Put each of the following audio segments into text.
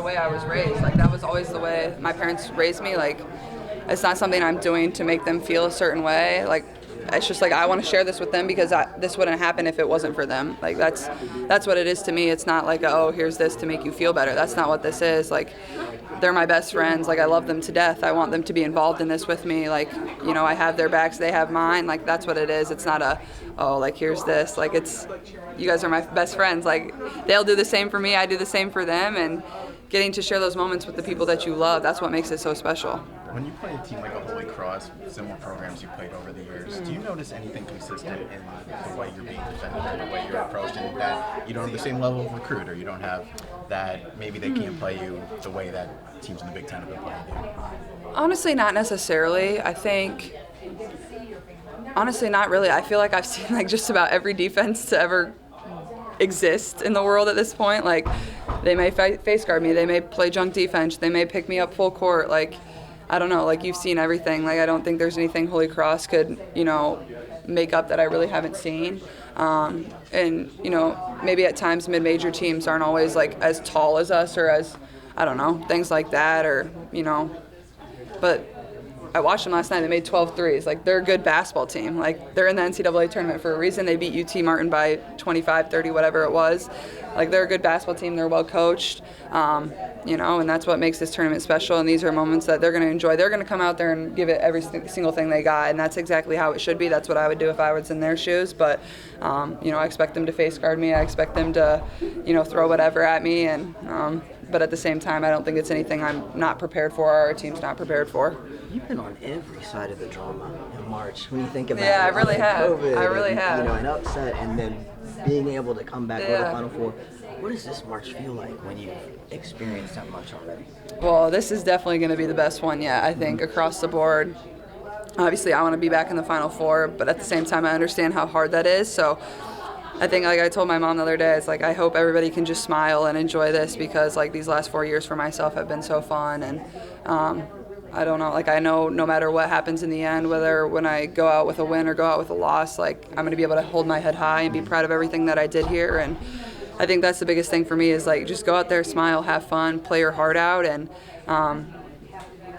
way I was raised. Like, that was always the way my parents raised me. Like, it's not something I'm doing to make them feel a certain way. Like, it's just like I want to share this with them because this wouldn't happen if it wasn't for them. Like, that's what it is to me. It's not like, oh, here's this to make you feel better. That's not what this is. Like, they're my best friends. Like, I love them to death. I want them to be involved in this with me. Like, you know, I have their backs, they have mine. Like, that's what it is. It's not a, oh, like, here's this. Like, it's, you guys are my best friends. Like, they'll do the same for me. I do the same for them. And getting to share those moments with the people that you love, that's what makes it so special. When you play a team like a Holy Cross, similar programs you played over the years, do you notice anything consistent in the way you're being defended or the way you're approached, and that you don't have the same level of recruit, or you don't have that, maybe they can't play you the way that teams in the Big Ten have been playing you? Honestly, not necessarily. I think, honestly, not really. I feel like I've seen like just about every defense to ever exist in the world at this point. Like, they may face guard me, they may play junk defense, they may pick me up full court. Like, I don't know, like, you've seen everything. Like, I don't think there's anything Holy Cross could, you know, make up that I really haven't seen. And, you know, maybe at times mid-major teams aren't always, like, as tall as us or as, I don't know, things like that, or, you know. But I watched them last night. They made 12 threes. Like, they're a good basketball team. Like, they're in the NCAA tournament for a reason. They beat UT Martin by 25, 30, whatever it was. Like, they're a good basketball team. They're well coached. You know, and that's what makes this tournament special. And these are moments that they're going to enjoy. They're going to come out there and give it every single thing they got, and that's exactly how it should be. That's what I would do if I was in their shoes. But, you know, I expect them to face guard me. I expect them to, you know, throw whatever at me. And but at the same time, I don't think it's anything I'm not prepared for or our team's not prepared for. You've been on every side of the drama in March. When you think about I really have. COVID, I really have. You know, an upset, and then being able to come back with Yeah. the Final Four. What does this March feel like when you've experienced that much already? Well, this is definitely going to be the best one yet, I think, across the board. Obviously, I want to be back in the Final Four, but at the same time, I understand how hard that is. So I think, like I told my mom the other day, it's like, I hope everybody can just smile and enjoy this, because, like, these last 4 years for myself have been so fun. And I don't know, like, I know no matter what happens in the end, whether when I go out with a win or go out with a loss, like, I'm going to be able to hold my head high and be proud of everything that I did here. And I think that's the biggest thing for me is, like, just go out there, smile, have fun, play your heart out. And,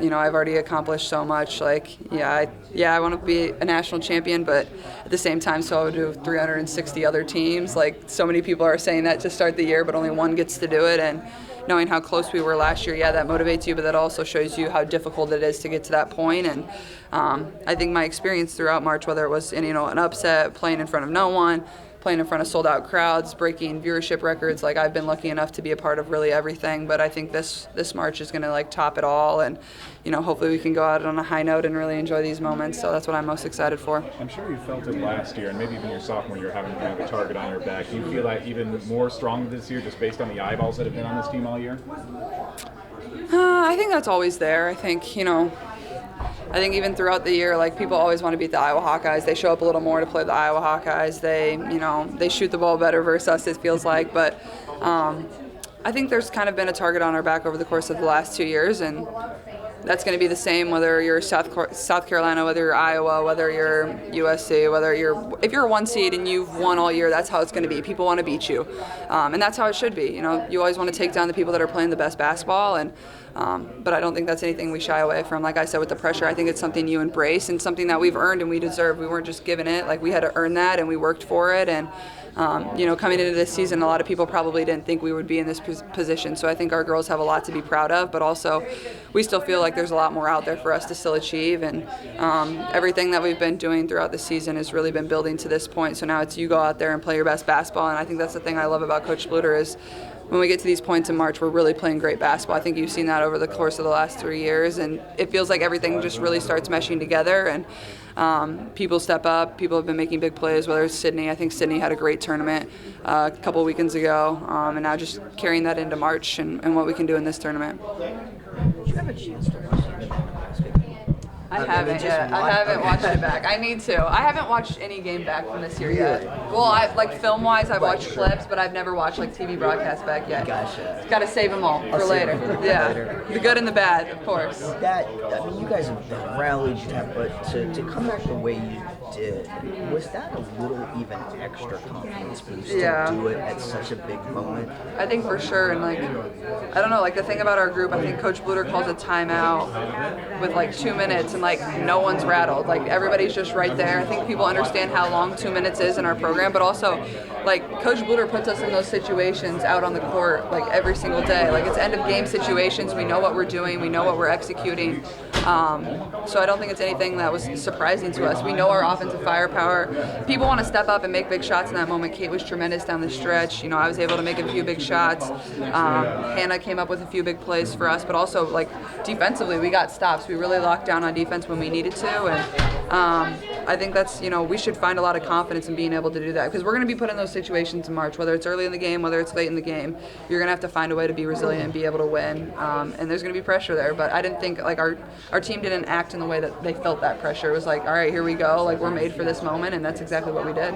you know, I've already accomplished so much. Like, I want to be a national champion, but at the same time, so do 360 other teams. Like, so many people are saying that to start the year, but only one gets to do it. And knowing how close we were last year, that motivates you, but that also shows you how difficult it is to get to that point. And I think my experience throughout March, whether it was in, you know, an upset, playing in front of no one, playing in front of sold-out crowds, breaking viewership records, like, I've been lucky enough to be a part of really everything. But I think this March is going to, like, top it all, and, you know, hopefully we can go out on a high note and really enjoy these moments. So that's what I'm most excited for. I'm sure you felt it last year, and maybe even your sophomore year, having kind of a target on your back. Do you feel like even more strong this year, just based on the eyeballs that have been on this team all year? I think that's always there. I think, you know, even throughout the year, like, people always want to beat the Iowa Hawkeyes. They show up a little more to play the Iowa Hawkeyes. They, you know, they shoot the ball better versus us, it feels like. But I think there's kind of been a target on our back over the course of the last 2 years, and that's going to be the same whether you're South Carolina, whether you're Iowa, whether you're USC, if you're a 1 seed and you've won all year, that's how it's going to be. People want to beat you, and that's how it should be. You know, you always want to take down the people that are playing the best basketball, and but I don't think that's anything we shy away from. Like I said, with the pressure, I think it's something you embrace and something that we've earned and we deserve. We weren't just given it. Like, we had to earn that, and we worked for it. And you know, coming into this season, a lot of people probably didn't think we would be in this position. So I think our girls have a lot to be proud of, but also we still feel like there's a lot more out there for us to still achieve. And everything that we've been doing throughout the season has really been building to this point. So now it's you go out there and play your best basketball. And I think that's the thing I love about Coach Bluter is when we get to these points in March, we're really playing great basketball. I think you've seen that over the course of the last 3 years, and it feels like everything just really starts meshing together. And people step up. People have been making big plays, whether it's Sydney. I think Sydney had a great tournament a couple weekends ago, and now just carrying that into March and what we can do in this tournament. Did you have a chance to watch any of the basketball? I haven't yet. I haven't watched it back. I need to. I haven't watched any game back from this year yet. Well, like, film-wise, I've watched clips, but I've never watched, like, TV broadcasts back yet. Gotcha. Got to save them all for later. The good and the bad, of course. You guys have rallied, but to come back the way you did, was that a little even extra confidence boost Yeah. to do it at such a big moment? I think for sure, and like, I don't know, like the thing about our group, I think Coach Bluter calls a timeout with like 2 minutes, and like no one's rattled. Like everybody's just right there. I think people understand how long 2 minutes is in our program, but also, like Coach Bluter puts us in those situations out on the court like every single day. Like it's end of game situations. We know what we're doing. We know what we're executing. So I don't think it's anything that was surprising to us. We know our offensive firepower. People want to step up and make big shots in that moment. Kate was tremendous down the stretch. You know, I was able to make a few big shots. Hannah came up with a few big plays for us, but also like defensively, we got stops. We really locked down on defense when we needed to, and I think that's, you know, we should find a lot of confidence in being able to do that because we're going to be put in those situations in March, whether it's early in the game, whether it's late in the game. You're going to have to find a way to be resilient and be able to win, and there's going to be pressure there. But I didn't think like our team didn't act in the way that they felt that pressure. It was like, all right, here we go. Like we're made for this moment, and that's exactly what we did.